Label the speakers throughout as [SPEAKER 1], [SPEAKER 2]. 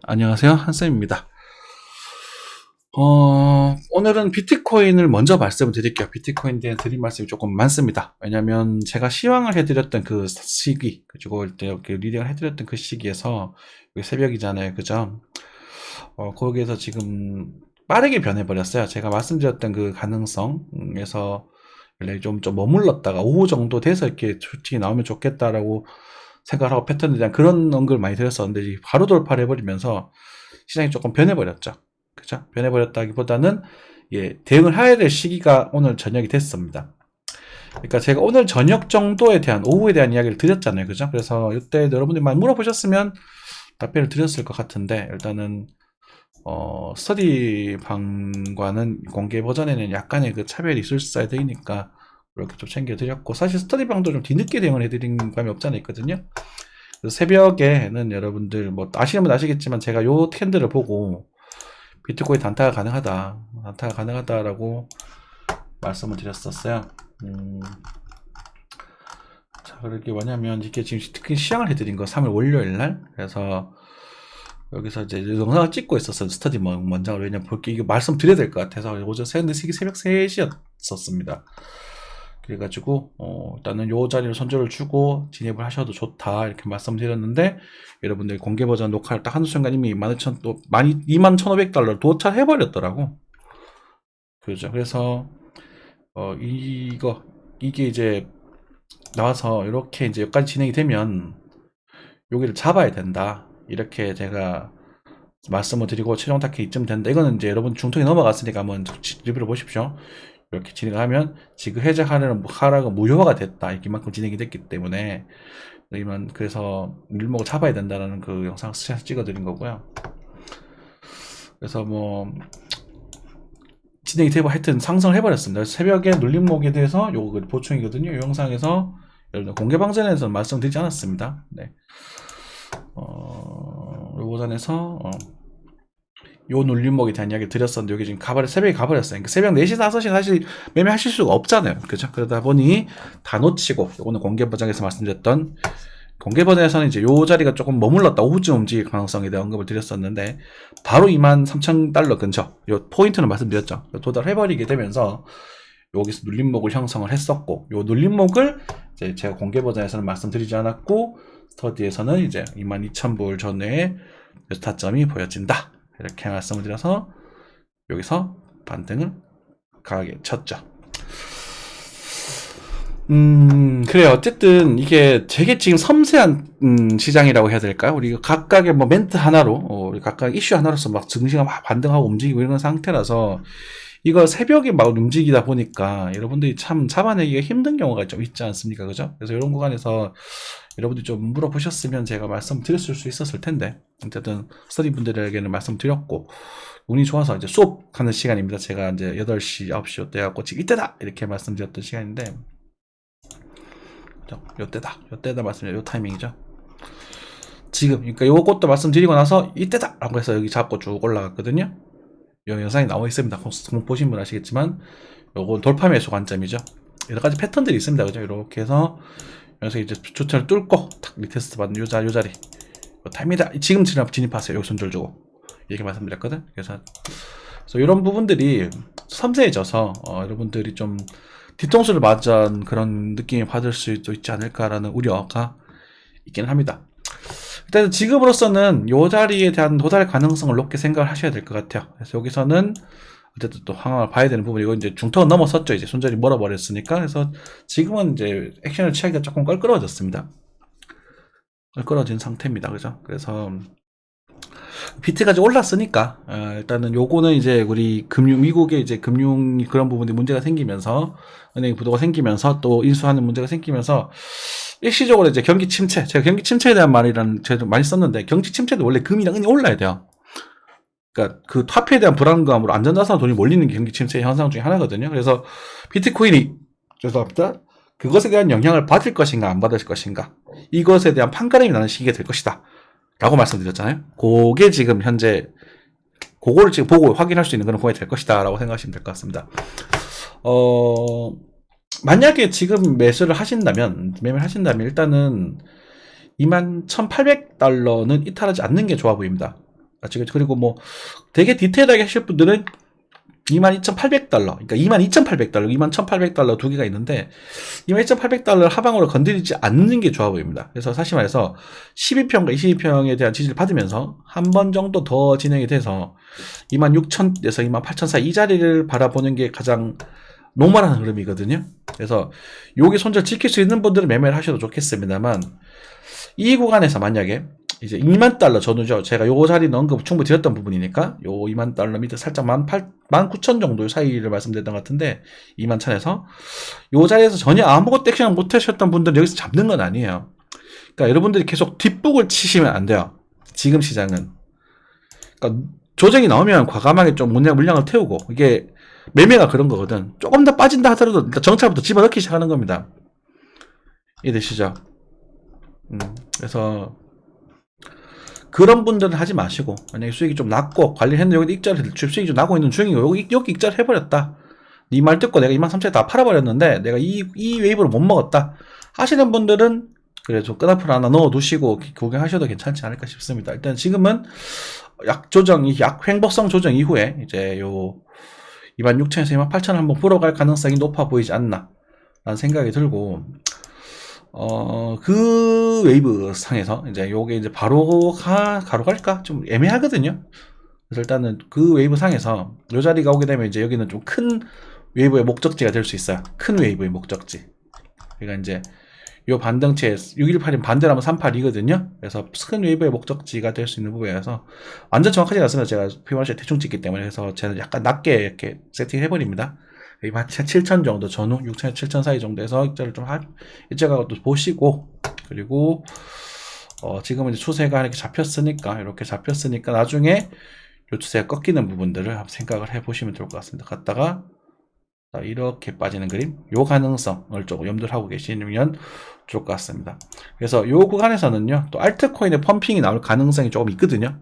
[SPEAKER 1] 안녕하세요. 한쌤입니다. 오늘은 비트코인을 먼저 말씀을 드릴게요. 비트코인에 대한 드릴 말씀이 조금 많습니다. 왜냐면 제가 시황을 해드렸던 그 시기, 그리고 이렇게 리딩을 해드렸던 그 시기에서, 새벽이잖아요. 그죠? 거기에서 지금 빠르게 변해버렸어요. 제가 말씀드렸던 그 가능성에서 원래 좀 머물렀다가 오후 정도 돼서 이렇게 추측이 나오면 좋겠다라고 생각하고 패턴에 대한 그런 언급을 많이 드렸었는데 바로 돌파를 해버리면서 시장이 조금 변해버렸죠. 그죠? 변해버렸다기보다는 대응을 해야 될 시기가 오늘 저녁이 됐습니다. 그러니까 제가 오늘 저녁 정도에 대한 오후에 대한 이야기를 드렸잖아요. 그죠? 그래서 이때 여러분들이 많이 물어보셨으면 답변을 드렸을 것 같은데 일단은 스터디 방과는 공개 버전에는 약간의 그 차별이 있어야 되니까 이렇게 좀 챙겨드렸고, 사실 스터디 방도 좀 뒤늦게 대응을 해드린 감이 없잖아 있거든요. 그래서 새벽에는 여러분들 뭐 아시는 분 아시겠지만 제가 요 캔들을 보고 비트코인 단타가 가능하다라고 말씀을 드렸었어요. 자, 그렇게 뭐냐면 이게 지금 특히 시향을 해드린 거 3월 월요일날, 그래서 여기서 이제 영상을 찍고 있었어요. 스터디 원장을. 왜냐면 볼게 이거 말씀드려야 될 것 같아서. 오전 새벽 3시였었습니다. 그래가지고 일단은 요 자리를 선조를 주고 진입을 하셔도 좋다 이렇게 말씀드렸는데, 여러분들 공개 버전 녹화를 딱 하는 순간 이미 21,500달러를 도착해버렸더라고. 그죠? 그래서 이게 이제 나와서 이렇게 이제 여기까지 진행이 되면 여기를 잡아야 된다 이렇게 제가 말씀을 드리고, 최종 타켓 이쯤 된다. 이거는 이제 여러분 중통에 넘어갔으니까 한번 리뷰를 보십시오. 이렇게 진행하면 지금 하락은 무효화가 됐다. 이만큼 진행이 됐기 때문에 그래서 밀목을 잡아야 된다는 그 영상 찍어드린 거고요. 그래서 뭐 진행이 되고 하여튼 상승을 해버렸습니다. 새벽에 눌림목에 대해서 요거 보충이거든요. 이 영상에서 공개 방송에서 말씀드리지 않았습니다. 네. 요 버전에서 요 눌림목에 대한 이야기 드렸었는데 여기 지금 새벽에 가버렸어요. 그러니까 새벽 4시, 5시 사실 매매하실 수가 없잖아요. 그죠? 그러다 보니 다 놓치고, 오늘 공개 버전에서 말씀드렸던 공개 버전에서는 이제 요 자리가 조금 머물렀다 오후쯤 움직일 가능성에 대한 언급을 드렸었는데 바로 23,000달러 근처 요 포인트는 말씀드렸죠. 도달해버리게 되면서 여기서 눌림목을 형성을 했었고, 요 눌림목을 이제 제가 공개 버전에서는 말씀드리지 않았고 스터디에서는 이제 22,000불 전후에 스타점이 보여진다 이렇게 말씀을 드려서 여기서 반등을 강하게 쳤죠. 그래요. 어쨌든 이게 되게 지금 섬세한 시장이라고 해야 될까요? 우리 각각의 뭐 멘트 하나로 우리 각각 이슈 하나로서 막 증시가 막 반등하고 움직이고 이런 상태라서 이거 새벽에 막 움직이다 보니까 여러분들이 참 잡아내기가 힘든 경우가 좀 있지 않습니까? 그죠? 그래서 이런 구간에서 여러분들이 좀 물어보셨으면 제가 말씀드렸을 수 있었을 텐데, 어쨌든 스터디 분들에게는 말씀드렸고, 운이 좋아서 이제 수업하는 시간입니다. 제가 이제 8시, 9시 요때 갖고 지금 이때다! 이렇게 말씀드렸던 시간인데, 요때다 말씀드려요. 요 타이밍이죠. 지금, 그러니까 요것도 말씀드리고 나서 이때다! 라고 해서 여기 잡고 쭉 올라갔거든요. 이 영상이 나와 있습니다. 보신 분 아시겠지만 요거 돌파 매수 관점이죠. 여러 가지 패턴들이 있습니다. 그죠? 이렇게 해서 여기서 이제 조차를 뚫고 탁 리테스트 받는 요 자리 타입니다. 지금 진입하세요. 여기 손절 주고 이렇게 말씀드렸거든. 그래서 이런 부분들이 섬세해져서 여러분들이 좀 뒤통수를 맞은 그런 느낌이 받을 수도 있지 않을까라는 우려가 있긴 합니다. 일단 지금으로서는 이 자리에 대한 도달 가능성을 높게 생각을 하셔야 될 것 같아요. 그래서 여기서는 어쨌든 또 상황을 봐야 되는 부분이고, 이제 중턱은 넘어섰죠. 이제 손절이 멀어버렸으니까. 그래서 지금은 이제 액션을 취하기가 조금 껄끄러워졌습니다. 껄끄러워진 상태입니다. 그죠? 그래서 비트까지 올랐으니까 일단은 요거는 이제 우리 미국의 이제 금융 그런 부분이 문제가 생기면서, 은행 부도가 생기면서 또 인수하는 문제가 생기면서 일시적으로 이제 경기 침체, 제가 경기 침체에 대한 말이란 제가 많이 썼는데, 경기 침체도 원래 금이랑 은이 올라야 돼요. 그러니까 그 화폐에 대한 불안감으로 안전자산 돈이 몰리는 게 경기 침체 현상 중에 하나거든요. 그래서 비트코인이 죄송합니다. 그것에 대한 영향을 받을 것인가 안 받을 것인가, 이것에 대한 판가름이 나는 시기가 될 것이다 라고 말씀드렸잖아요. 그게 지금 현재 그거를 지금 보고 확인할 수 있는 그런 구간이 될 것이다 라고 생각하시면 될 것 같습니다. 만약에 지금 매매를 하신다면 일단은 21,800달러는 이탈하지 않는 게 좋아 보입니다. 아시겠죠? 그리고 뭐 되게 디테일하게 하실 분들은 22,800달러, 그러니까 22,800달러, 21,800달러 두 개가 있는데 22,800달러를 하방으로 건드리지 않는 게 좋아 보입니다. 그래서 사실 말해서 12평과 22평에 대한 지지를 받으면서 한 번 정도 더 진행이 돼서 26,000에서 28,000 사이 이 자리를 바라보는 게 가장 노멀한 흐름이거든요. 그래서 여기 손절 지킬 수 있는 분들은 매매를 하셔도 좋겠습니다만 이 구간에서 만약에 이제 2만 달러 전후죠. 제가 요 자리는 언급 충분히 드렸던 부분이니까 요 2만 달러 밑에 살짝 19,000 정도 사이를 말씀드렸던 것 같은데 2만 1,000에서 요 자리에서 전혀 아무것도 액션 못 하셨던 분들은 여기서 잡는 건 아니에요. 그러니까 여러분들이 계속 뒷북을 치시면 안 돼요. 지금 시장은. 그러니까 조정이 나오면 과감하게 좀 물량을 태우고 이게 매매가 그런 거거든. 조금 더 빠진다 하더라도 일단 정찰부터 집어넣기 시작하는 겁니다. 이해되시죠? 그래서 그런 분들은 하지 마시고 만약에 수익이 좀 낮고 관리했는데 여기 익절을 수익이 좀 나고 있는 중이고 여기 익절 해버렸다. 네 말 듣고 내가 23,000에 다 팔아버렸는데 내가 이 웨이브를 못 먹었다 하시는 분들은 그래도 끈앞을 하나 넣어 두시고 구경하셔도 괜찮지 않을까 싶습니다. 일단 지금은 약 횡보성 조정 이후에 이제 요 26,000에서 28,000 한번 보러 갈 가능성이 높아 보이지 않나 라는 생각이 들고 그 웨이브 상에서 이제 요게 이제 바로 갈까? 좀 애매하거든요. 그래서 일단은 그 웨이브 상에서 요 자리가 오게 되면 이제 여기는 좀 큰 웨이브의 목적지가 될 수 있어요. 큰 웨이브의 목적지. 그러니까 이제 요 반등체 618인 반대로 하면 38이거든요. 그래서 큰 웨이브의 목적지가 될 수 있는 부분이라서 완전 정확하지 않습니다. 제가 피보나치 대충 찍기 때문에 그래서 제가 약간 낮게 이렇게 세팅해버립니다. 7,000 정도 전후 6,000, 7,000 사이 정도에서 입자를 좀 입자가 또 보시고 그리고 지금은 이제 추세가 이렇게 잡혔으니까 나중에 요 추세가 꺾이는 부분들을 한번 생각을 해보시면 좋을 것 같습니다. 갔다가 이렇게 빠지는 그림 요 가능성을 조금 염두를 하고 계시면 좋을 것 같습니다. 그래서 요 구간에서는요 또 알트코인의 펌핑이 나올 가능성이 조금 있거든요.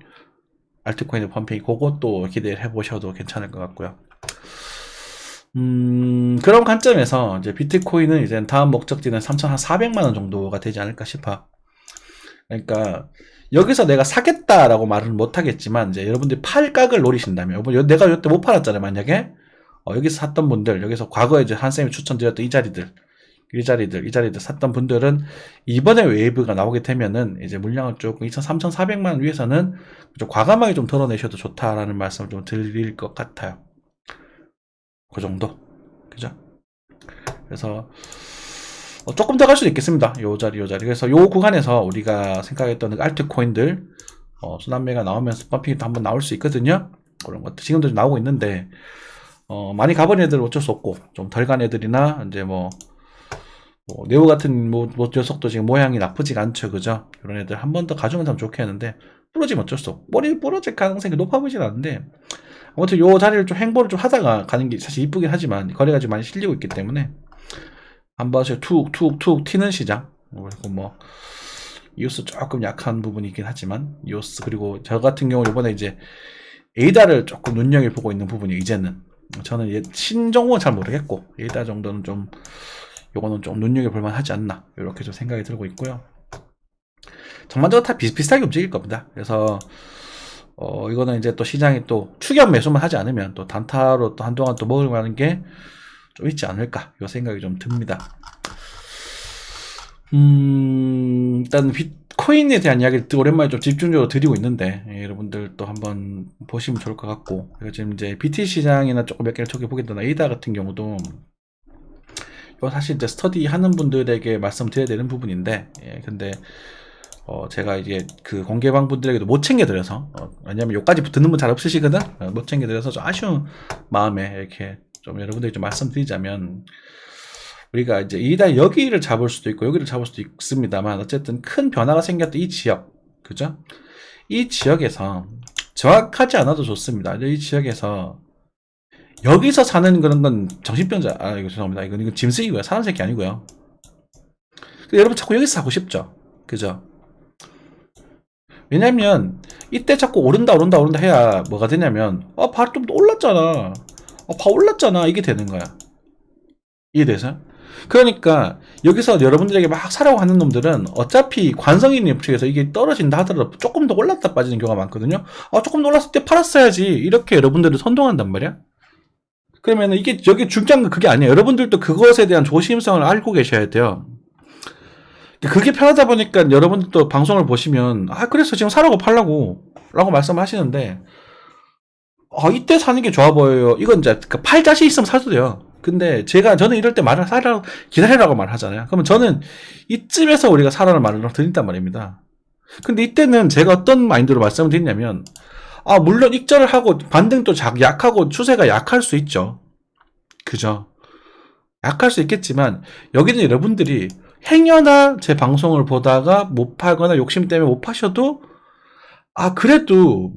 [SPEAKER 1] 알트코인의 펌핑 그것도 기대를 해보셔도 괜찮을 것 같고요. 그런 관점에서 이제 비트코인은 이제 다음 목적지는 3,400만원 정도가 되지 않을까 싶어. 그러니까 여기서 내가 사겠다라고 말은 못하겠지만 이제 여러분들이 팔각을 노리신다면 내가 이때 못 팔았잖아요. 만약에 여기서 샀던 분들 여기서 과거에 이제 한쌤이 추천드렸던 이 자리들 샀던 분들은 이번에 웨이브가 나오게 되면은 이제 물량을 조금 3,400만원 위해서는 좀 과감하게 좀 덜어내셔도 좋다라는 말씀을 좀 드릴 것 같아요. 그 정도. 그죠? 그래서 조금 더 갈 수도 있겠습니다. 요 자리. 그래서 요 구간에서 우리가 생각했던 알트코인들 순환매가 나오면서 펌핑이 또 한번 나올 수 있거든요. 그런 것들 지금도 나오고 있는데 많이 가버린 애들은 어쩔 수 없고 좀 덜 간 애들이나 이제 네오 같은 녀석도 지금 모양이 나쁘지가 않죠. 그죠? 이런 애들 한 번 더 가져오면 참 좋겠는데 부러지면 어쩔 수 없고 머리 부러질 가능성이 높아 보이진 않는데 아무튼 요 자리를 좀 행보를 좀 하다가 가는 게 사실 이쁘긴 하지만 거래가 좀 많이 실리고 있기 때문에 한 번씩 툭 튀는 시장. 그리고 이오스 조금 약한 부분이 있긴 하지만 이오스 그리고 저 같은 경우 이번에 이제 에이다를 조금 눈여겨보고 있는 부분이 이제는 저는 신종은 잘 모르겠고 에이다 정도는 좀 요거는 좀 눈여겨볼만 하지 않나 이렇게 좀 생각이 들고 있고요. 전반적으로 다 비슷비슷하게 움직일 겁니다. 그래서 이거는 이제 또 시장이 또 추격 매수만 하지 않으면 또 단타로 또 한동안 또 먹을 만한 게 좀 있지 않을까 이 생각이 좀 듭니다. 일단 비트코인에 대한 이야기를 오랜만에 좀 집중적으로 드리고 있는데 여러분들 또 한번 보시면 좋을 것 같고 지금 이제 BT 시장이나 조금 몇 개를 보겠다 에이다 같은 경우도 이거 사실 이제 스터디 하는 분들에게 말씀드려야 되는 부분인데 근데 제가 이제 그 공개방 분들에게도 못 챙겨드려서 왜냐면 여기까지 듣는 분 잘 없으시거든. 못 챙겨드려서 좀 아쉬운 마음에 이렇게 좀 여러분들이 좀 말씀드리자면 우리가 이제 이다 여기를 잡을 수도 있고 여기를 잡을 수도 있습니다만 어쨌든 큰 변화가 생겼던 이 지역 그죠? 이 지역에서 정확하지 않아도 좋습니다. 이 지역에서 여기서 사는 그런 건 정신병자 이거 죄송합니다. 이건 짐승이고요. 사람 새끼 아니고요. 여러분 자꾸 여기서 사고 싶죠? 그죠? 왜냐면 이때 자꾸 오른다 해야 뭐가 되냐면 바로 좀 올랐잖아. 바 올랐잖아 이게 되는 거야. 이해돼서? 그러니까 여기서 여러분들에게 막 사라고 하는 놈들은 어차피 관성인 입장에서 이게 떨어진다 하더라도 조금 더 올랐다 빠지는 경우가 많거든요. 조금 더 올랐을 때 팔았어야지 이렇게 여러분들을 선동한단 말이야. 그러면 이게 여기 중요한 건 그게 아니에요. 여러분들도 그것에 대한 조심성을 알고 계셔야 돼요. 그게 편하다 보니까 여러분들도 방송을 보시면 그래서 지금 사라고 팔라고 라고 말씀하시는데 이때 사는 게 좋아 보여요. 이건 이제 팔 자신 있으면 사도 돼요. 근데 저는 이럴 때 말을 기다리라고 말하잖아요. 그러면 저는 이쯤에서 우리가 사라는 말을 드린단 말입니다. 근데 이때는 제가 어떤 마인드로 말씀을 드리냐면 물론 익절을 하고 반등도 약하고 추세가 약할 수 있죠. 그죠? 약할 수 있겠지만 여기는 여러분들이 행여나 제 방송을 보다가 못 팔거나 욕심 때문에 못 파셔도 그래도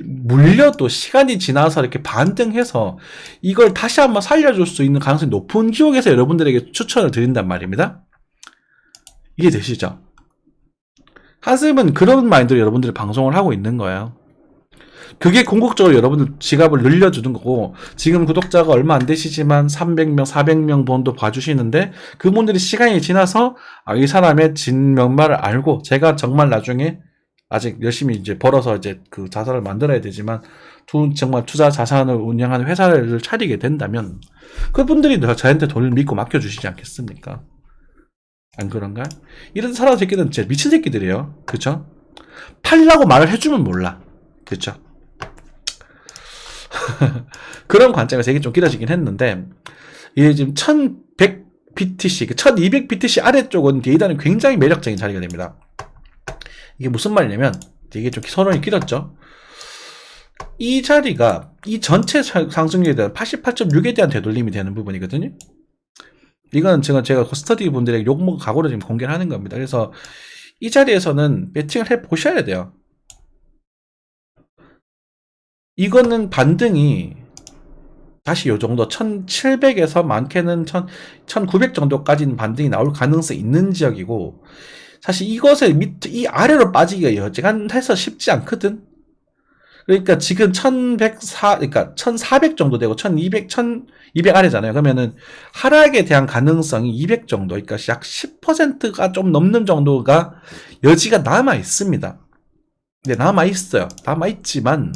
[SPEAKER 1] 물려도 시간이 지나서 이렇게 반등해서 이걸 다시 한번 살려줄 수 있는 가능성이 높은 지역에서 여러분들에게 추천을 드린단 말입니다. 이해되시죠? 한쌤은 그런 마인드로 여러분들이 방송을 하고 있는 거예요. 그게 궁극적으로 여러분들 지갑을 늘려주는 거고, 지금 구독자가 얼마 안 되시지만 300명, 400명 정도 봐주시는데 그분들이 시간이 지나서 이 사람의 진면말을 알고 제가 정말 나중에 아직 열심히 이제 벌어서 이제 그 자산을 만들어야 되지만 정말 투자 자산을 운영하는 회사를 차리게 된다면 그분들이 저한테 돈을 믿고 맡겨주시지 않겠습니까? 안 그런가? 이런 사람 새끼들은 진짜 미친 새끼들이에요. 그쵸? 팔라고 말을 해주면 몰라. 그쵸? 그런 관점에서 이게 좀 길어지긴 했는데, 이게 지금 1100 BTC, 1200 BTC 아래쪽은 데이터는 굉장히 매력적인 자리가 됩니다. 이게 무슨 말이냐면, 이게 좀 선언이 길었죠. 이 자리가 이 전체 상승률에 대한 88.6에 대한 되돌림이 되는 부분이거든요. 이건 제가 스터디 분들에게 욕먹을 각오로 지금 공개를 하는 겁니다. 그래서 이 자리에서는 배팅을 해 보셔야 돼요. 이거는 반등이 다시 요 정도 1700에서 많게는 1900 정도까지는 반등이 나올 가능성이 있는 지역이고, 사실 이것의 이 아래로 빠지기가 여지간해서 쉽지 않거든. 그러니까 지금 1400 정도 되고 1200 아래잖아요. 그러면은 하락에 대한 가능성이 200 정도, 그러니까 약 10%가 좀 넘는 정도가 여지가 남아 있습니다. 네, 남아 있어요. 남아 있지만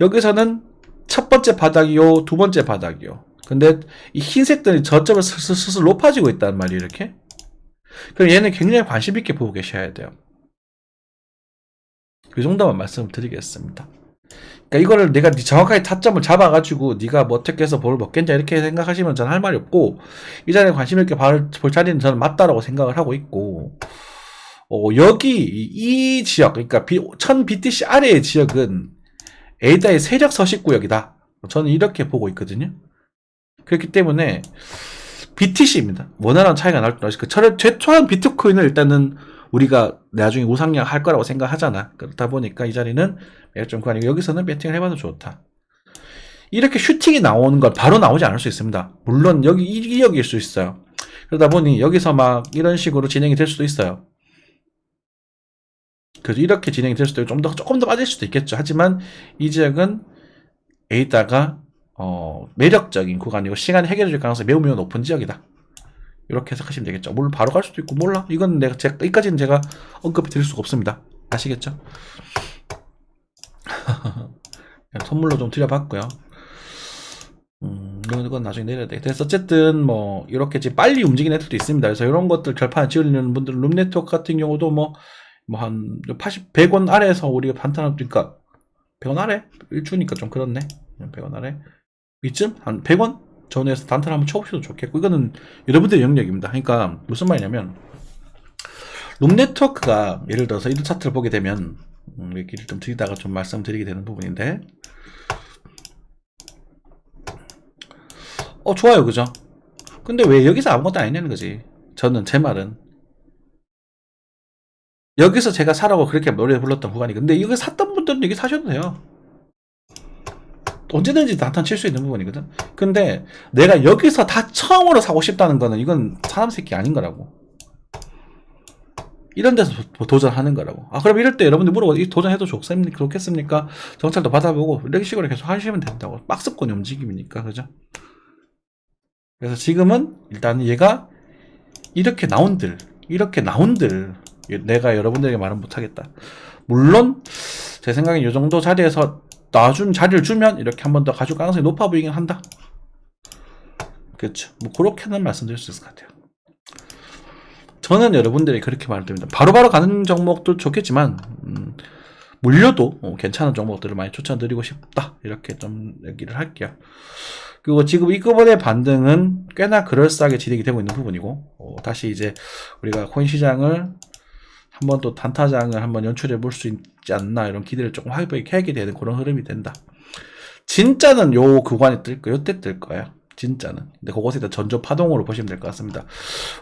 [SPEAKER 1] 여기서는 첫 번째 바닥이요, 두 번째 바닥이요. 근데 이 흰색들이 저점을 슬슬 높아지고 있단 말이에요, 이렇게. 그럼 얘는 굉장히 관심 있게 보고 계셔야 돼요. 그 정도만 말씀을 드리겠습니다. 그러니까 이거를 내가 정확하게 타점을 잡아가지고 네가 뭐 어떻게 해서 볼을 먹겠냐 이렇게 생각하시면 저는 할 말이 없고, 이 자리에 관심 있게 볼 자리는 저는 맞다라고 생각을 하고 있고, 여기 이 지역, 그러니까 1000 BTC 아래의 지역은 에이다의 세력 서식 구역이다. 저는 이렇게 보고 있거든요. 그렇기 때문에 BTC입니다. 원활한 차이가 날 때, 최초한 비트코인을 일단은 우리가 나중에 우상향 할 거라고 생각하잖아. 그렇다 보니까 이 자리는 매력점 구간이고, 여기서는 배팅을 해봐도 좋다. 이렇게 슈팅이 나오는 건 바로 나오지 않을 수 있습니다. 물론 여기 이 지역일 수 있어요. 그러다 보니 여기서 막 이런 식으로 진행이 될 수도 있어요. 그래서 이렇게 진행이 될 수도 있고 조금 더 빠질 수도 있겠죠. 하지만 이 지역은 에이다가 매력적인 구간이고 시간이 해결해 줄 가능성이 매우 높은 지역이다. 이렇게 해석하시면 되겠죠. 물론 바로 갈 수도 있고, 몰라. 이건 여기까지는 제가 언급해 드릴 수가 없습니다. 아시겠죠? 선물로 좀 드려봤고요. 이건 나중에 내려야 돼. 그래서 어쨌든 뭐 이렇게 빨리 움직이는 애들도 있습니다. 그래서 이런 것들 결판을 지으려는 분들은 룸네트워크 같은 경우도 한 100원 아래에서 우리가 반탄하니까 100원 아래? 일주니까 좀 그렇네. 100원 아래 이쯤? 한 100원 전후에서 단타를 한번 쳐보셔도 좋겠고, 이거는 여러분들의 영역입니다. 그러니까 무슨 말이냐면, 룸네트워크가 예를 들어서 이런 차트를 보게 되면 얘기를 좀 드리다가 좀 말씀드리게 되는 부분인데, 좋아요, 그죠? 근데 왜 여기서 아무것도 아니냐는 거지. 저는 제 말은 여기서 제가 사라고 그렇게 노래 불렀던 구간이, 근데 여기 샀던 분들은 여기 사셔도 돼요. 언제든지 나타나 칠 수 있는 부분이거든. 근데 내가 여기서 다 처음으로 사고 싶다는 거는 이건 사람 새끼 아닌 거라고. 이런 데서 도전하는 거라고. 그럼 이럴 때 여러분들 물어봐. 이 도전해도 좋겠습니까? 정찰도 받아보고 이런 식으로 계속 하시면 된다고. 박스권의 움직임이니까, 그죠? 그래서 지금은 일단 얘가 이렇게 나온들 내가 여러분들에게 말은 못하겠다. 물론 제 생각엔 이 정도 자리에서 나준 자리를 주면 이렇게 한 번 더 가줄 가능성이 높아 보이긴 한다. 그렇죠. 뭐 그렇게는 말씀드릴 수 있을 것 같아요. 저는 여러분들이 그렇게 말드립니다. 바로바로 가는 종목도 좋겠지만 물려도 괜찮은 종목들을 많이 추천드리고 싶다. 이렇게 좀 얘기를 할게요. 그리고 지금 이거번의 반등은 꽤나 그럴싸하게 진행이 되고 있는 부분이고 다시 이제 우리가 코인 시장을 한번 또 단타장을 한번 연출해 볼 수 있지 않나 이런 기대를 조금 하게 되는 그런 흐름이 된다. 진짜는 요 구간이 뜰 거예요. 요때 뜰 거예요. 진짜는. 근데 그것에 대한 전조 파동으로 보시면 될 것 같습니다.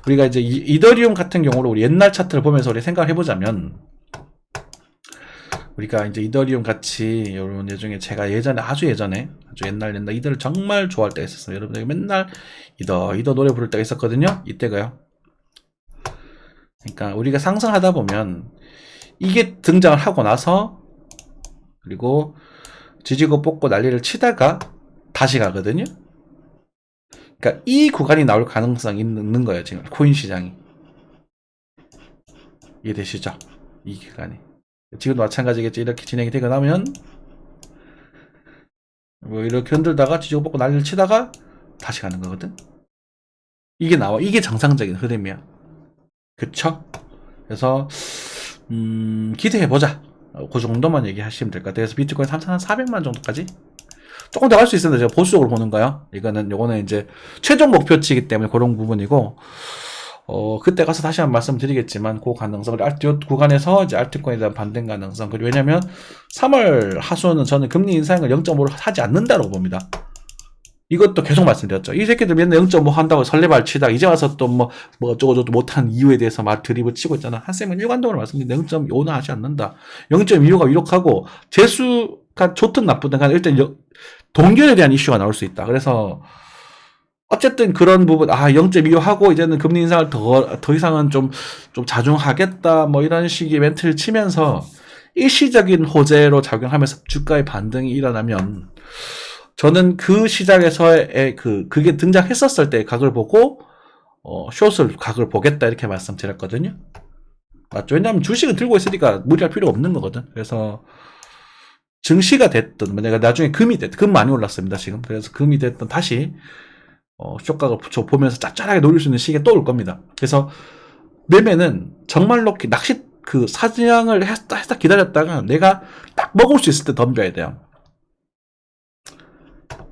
[SPEAKER 1] 우리가 이제 이더리움 같은 경우로 우리 옛날 차트를 보면서 우리 생각을 해보자면 우리가 이제 이더리움 같이 이런 예중에 제가 예전에 아주 옛날 이더를 정말 좋아할 때가 있었어요. 여러분들 맨날 이더 노래 부를 때가 있었거든요. 이때가요. 그러니까 우리가 상승하다 보면 이게 등장을 하고 나서 그리고 지지고 뽑고 난리를 치다가 다시 가거든요. 그러니까 이 구간이 나올 가능성이 있는 거예요. 지금 코인 시장이. 이해되시죠? 이 구간이. 지금도 마찬가지겠죠. 이렇게 진행이 되고 나면 뭐 이렇게 흔들다가 지지고 뽑고 난리를 치다가 다시 가는 거거든. 이게 나와. 이게 정상적인 흐름이야. 그쵸? 그래서 기대해보자. 그 정도만 얘기하시면 될 것 같아요. 그래서 비트코인 3,400만 정도까지 조금 더 갈 수 있습니다. 제가 보수적으로 보는 거요. 요거는 이제 최종 목표치이기 때문에 그런 부분이고 그때 가서 다시 한번 말씀드리겠지만 그 가능성, 구간에서 이제 알트코인에 대한 반등 가능성. 그리고 왜냐면 3월 하수는 저는 금리 인상을 0.5로 하지 않는다고 봅니다. 이것도 계속 말씀드렸죠. 이 새끼들 맨날 0.5 한다고 설레발 치다 이제 와서 또 뭐 어쩌고저쩌고 못한 이유에 대해서 막 드립을 치고 있잖아. 한쌤은 일관적으로 말씀드렸는데 0.5는 하지 않는다. 0.25가 위력하고 재수가 좋든 나쁘든 간에 일단 동결에 대한 이슈가 나올 수 있다. 그래서 어쨌든 그런 부분 0.25 하고 이제는 금리 인상을 더 이상은 좀 자중하겠다 뭐 이런 식의 멘트를 치면서 일시적인 호재로 작용하면서 주가의 반등이 일어나면 저는 그 시장에서의 그게 등장했었을 때 각을 보고 숏을 각을 보겠다 이렇게 말씀드렸거든요. 맞죠? 왜냐하면 주식은 들고 있으니까 무리할 필요가 없는 거거든. 그래서 증시가 됐든 내가 나중에 금이 됐든 금 많이 올랐습니다 지금. 그래서 금이 됐든 다시 숏각을 보면서 짭짤하게 노릴 수 있는 시기에 또 올 겁니다. 그래서 매매는 정말로 낚시 사냥을 했다 기다렸다가 내가 딱 먹을 수 있을 때 덤벼야 돼요.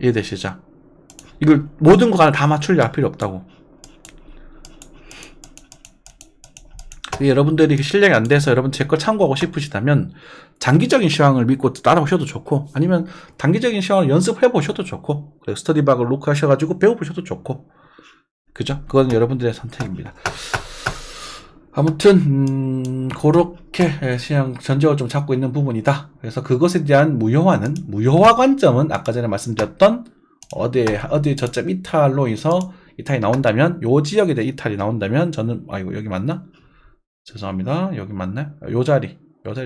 [SPEAKER 1] 이해되시죠? 이걸 모든 구간을 다 맞추려 할 필요 없다고. 여러분들이 실력이 안 돼서 여러분 제 걸 참고하고 싶으시다면 장기적인 시황을 믿고 따라오셔도 좋고 아니면 단기적인 시황을 연습해 보셔도 좋고 그리고 스터디박을 녹화하셔가지고 배워보셔도 좋고 그죠? 그건 여러분들의 선택입니다. 아무튼 그렇게 시장 전적을 좀 잡고 있는 부분이다. 그래서 그것에 대한 무효화 관점은 아까 전에 말씀드렸던 어디 저점 이탈로 해서 이탈이 나온다면 요 지역에 대한 이탈이 나온다면 저는 여기 맞나? 죄송합니다. 여기 맞네. 요 자리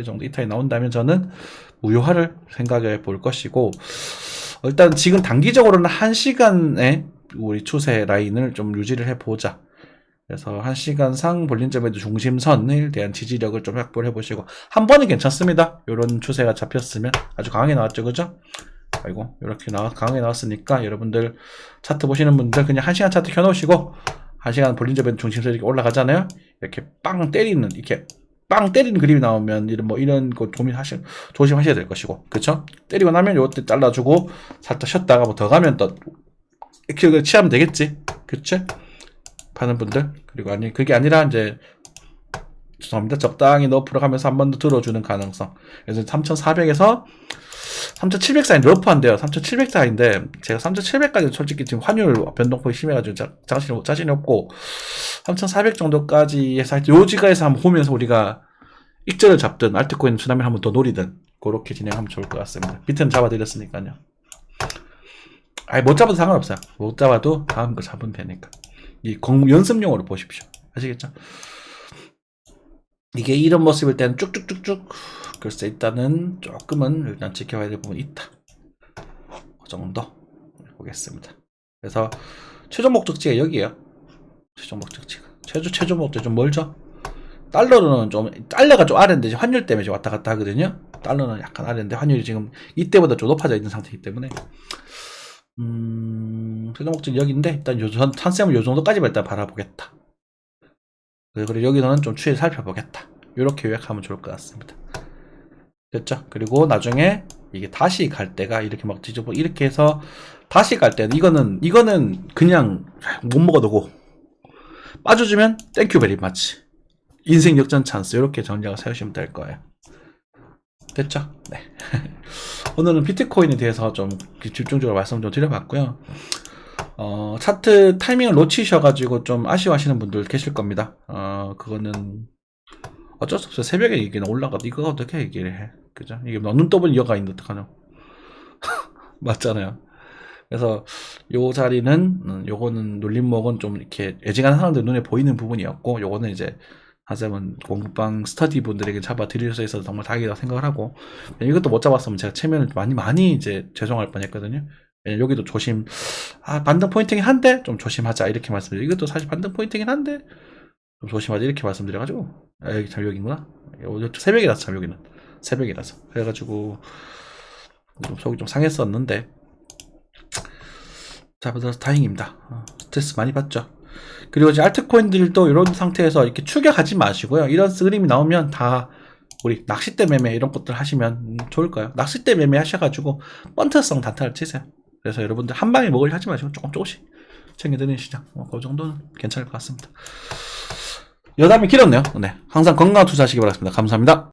[SPEAKER 1] 정도 이탈이 나온다면 저는 무효화를 생각해 볼 것이고 일단 지금 단기적으로는 1시간의 우리 추세 라인을 좀 유지를 해보자. 그래서 1시간상 볼린점에도 중심선에 대한 지지력을 좀 확보를 해보시고 한 번은 괜찮습니다. 이런 추세가 잡혔으면 아주 강하게 나왔죠, 그죠? 이렇게 강하게 나왔으니까 여러분들 차트 보시는 분들 그냥 1시간 차트 켜놓으시고 1시간 볼린점에도 중심선이 이렇게 올라가잖아요. 이렇게 빵 때리는 그림이 나오면 이런 거 조심하셔야 될 것이고, 그쵸? 때리고 나면 요때 잘라주고 살짝 쉬었다가 뭐 더 가면 또 이렇게 취하면 되겠지, 그쵸? 파는 분들. 그리고 그게 아니라 이제 죄송합니다. 적당히 너프로 가면서 한 번 더 들어주는 가능성. 그래서 3,400에서 3,700 사이인데 러프한데요. 3,700 사이인데 제가 3,700까지 솔직히 지금 환율 변동폭이 심해가지고 자신이 없고 3,400 정도까지 해서 요 지가에서 한번 보면서 우리가 익절을 잡든 알트코인 수남을 한번 더 노리든 그렇게 진행하면 좋을 것 같습니다. 비트는 잡아드렸으니까요. 못 잡아도 상관없어요. 못 잡아도 다음 거 잡으면 되니까. 이 연습용으로 보십시오. 아시겠죠? 이게 이런 모습일 때는 쭉쭉쭉쭉 글쎄 일단은 조금은 일단 지켜봐야 될 부분이 있다. 그 정도 보겠습니다. 그래서 최종 목적지가 여기에요. 최종 목적지가. 최종 목적지 좀 멀죠? 달러가 좀 아래인데 환율 때문에 왔다 갔다 하거든요. 달러는 약간 아래인데 환율이 지금 이때보다 좀 높아져 있는 상태이기 때문에 최종 목적지 여기인데 일단 산셈은 요 정도까지만 일단 바라보겠다. 그리고 여기서는 좀 추이를 살펴보겠다. 이렇게 요약하면 좋을 것 같습니다. 됐죠? 그리고 나중에 이게 다시 갈 때가 이렇게 막 뒤집어 이렇게 해서 다시 갈 때는 이거는 그냥 못 먹어두고 빠져주면 땡큐 베리 마치 인생 역전 찬스 이렇게 전략을 세우시면 될 거예요. 됐죠? 네. 오늘은 비트코인에 대해서 좀 집중적으로 말씀 좀 드려봤고요. 차트 타이밍을 놓치셔가지고 좀 아쉬워하시는 분들 계실 겁니다. 그거는 어쩔 수 없어요. 새벽에 이게 올라가도 이거 어떻게 얘기를 해. 그죠? 이게 눈더블 이어가 있는데 어떡하냐. 맞잖아요. 그래서 요 자리는, 요거는 눌림목은 좀 이렇게 애증하는 사람들 눈에 보이는 부분이었고, 요거는 이제 하자면 공부방 스터디 분들에게 잡아 드릴 수 있어서 정말 다행이라고 생각을 하고, 이것도 못 잡았으면 제가 체면을 많이 이제 죄송할 뻔 했거든요. 여기도 반등 포인트긴 한데 좀 조심하자 이렇게 말씀드려요. 이것도 사실 반등 포인트긴 한데 좀 조심하자 이렇게 말씀드려가지고 여기 참 여기구나. 새벽이라서 참 여기는 새벽이라서 그래가지고 좀 속이 좀 상했었는데 자, 그래서 다행입니다. 스트레스 많이 받죠. 그리고 이제 알트코인들도 이런 상태에서 이렇게 추격하지 마시고요. 이런 그림이 나오면 다 우리 낚싯대 매매 이런 것들 하시면 좋을 거예요. 낚싯대 매매 하셔가지고 번트성 단타를 치세요. 그래서 여러분들 한 방에 먹으려 하지 마시고 조금씩 챙겨드리는 시장. 그 정도는 괜찮을 것 같습니다. 여담이 길었네요. 네. 항상 건강한 투자하시기 바랍니다. 감사합니다.